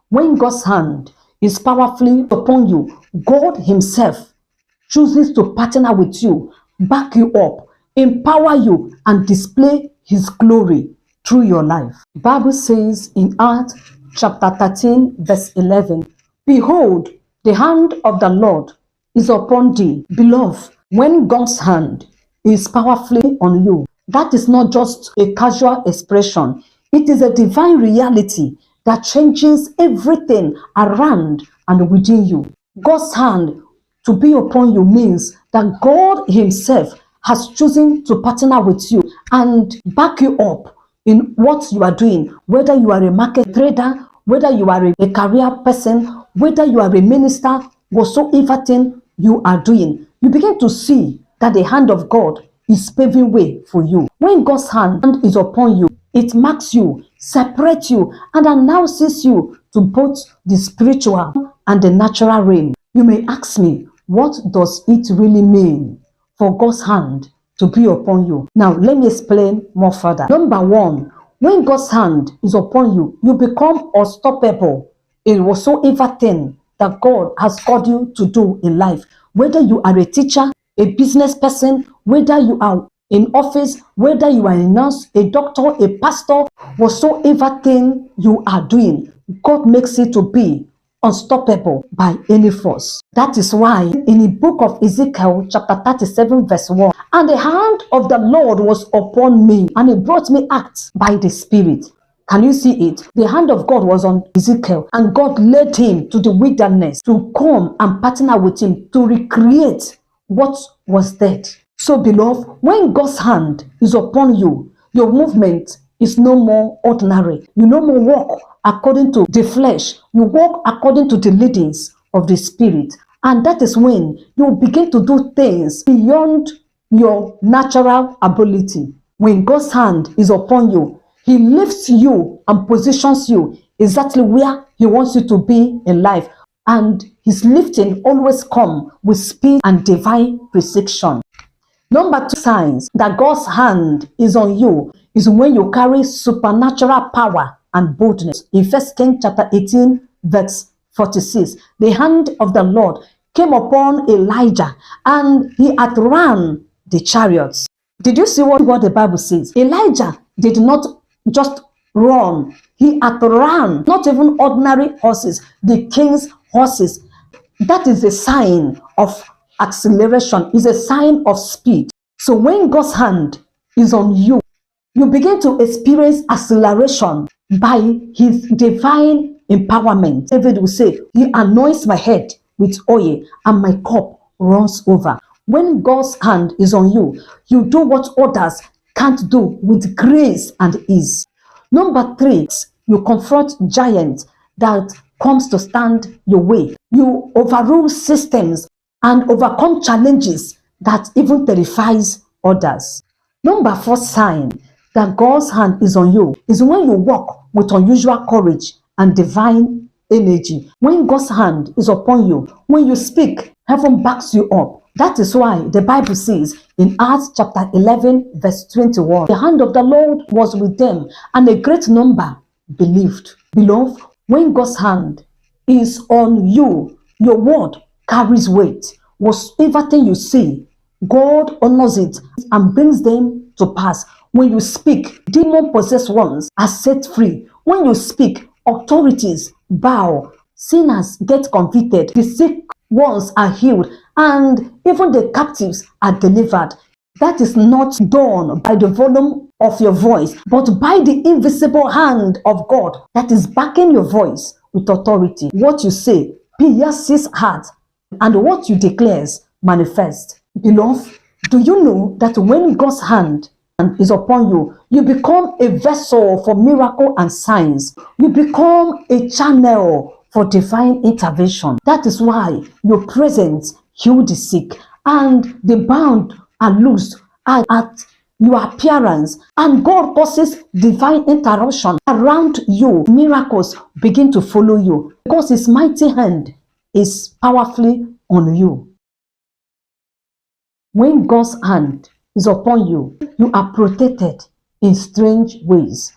When God's hand is powerfully upon you, God himself chooses to partner with you, back you up, empower you, and display his glory through your life. Bible says in Acts chapter 13 verse 11, behold, the hand of the Lord is upon thee. Beloved, when God's hand is powerfully on you, that is not just a casual expression. It is a divine reality that changes everything around and within you. God's hand to be upon you means that God himself has chosen to partner with you and back you up in what you are doing, whether you are a market trader, whether you are a career person, whether you are a minister, whatsoever thing you are doing. You begin to see that the hand of God is paving way for you. When God's hand is upon you, it marks you, separates you, and announces you to both the spiritual and the natural realm. You may ask me, what does it really mean for God's hand to be upon you? Now, let me explain more further. Number one, when God's hand is upon you, you become unstoppable in whatsoever thing that God has called you to do in life. Whether you are a teacher, a business person, whether you are in office, whether you are a nurse, a doctor, a pastor, whatsoever thing you are doing, God makes it to be unstoppable by any force. That is why in the book of Ezekiel chapter 37 verse 1, and the hand of the Lord was upon me, and he brought me out by the Spirit. Can you see it? The hand of God was on Ezekiel, and God led him to the wilderness to come and partner with him to recreate what was dead. So beloved, when God's hand is upon you, your movement is no more ordinary. You no more walk according to the flesh. You walk according to the leadings of the Spirit. And that is when you begin to do things beyond your natural ability. When God's hand is upon you, he lifts you and positions you exactly where he wants you to be in life. And his lifting always comes with speed and divine precision. Number two signs that God's hand is on you is when you carry supernatural power and boldness. In 1 Kings chapter 18 verse 46, the hand of the Lord came upon Elijah and he outran the chariots. Did you see what the Bible says? Elijah did not just run, he outran not even ordinary horses, the king's horses. That is a sign of acceleration, is a sign of speed. So when God's hand is on you, you begin to experience acceleration by his divine empowerment. David will say, he anoints my head with oil and my cup runs over. When God's hand is on you, you do what others can't do with grace and ease. Number three, you confront giants that comes to stand your way. You overrule systems and overcome challenges that even terrifies others. Number four sign that God's hand is on you is when you walk with unusual courage and divine energy. When God's hand is upon you, when you speak, heaven backs you up. That is why the Bible says in Acts chapter 11 verse 21, the hand of the Lord was with them and a great number believed. Beloved, when God's hand is on you, your word carries weight. Whatever thing you say, God honors it and brings them to pass. When you speak, demon-possessed ones are set free. When you speak, authorities bow, sinners get convicted, the sick ones are healed, and even the captives are delivered. That is not done by the volume of your voice, but by the invisible hand of God that is backing your voice with authority. What you say pierces heart, and what you declare manifests. Beloved, do you know that when God's hand is upon you, you become a vessel for miracle and signs. You become a channel for divine intervention. That is why your presence heal the sick, and the bound are loosed at your appearance, and God causes divine interruption around you. Miracles begin to follow you because his mighty hand is powerfully on you. When God's hand is upon you, you are protected in strange ways.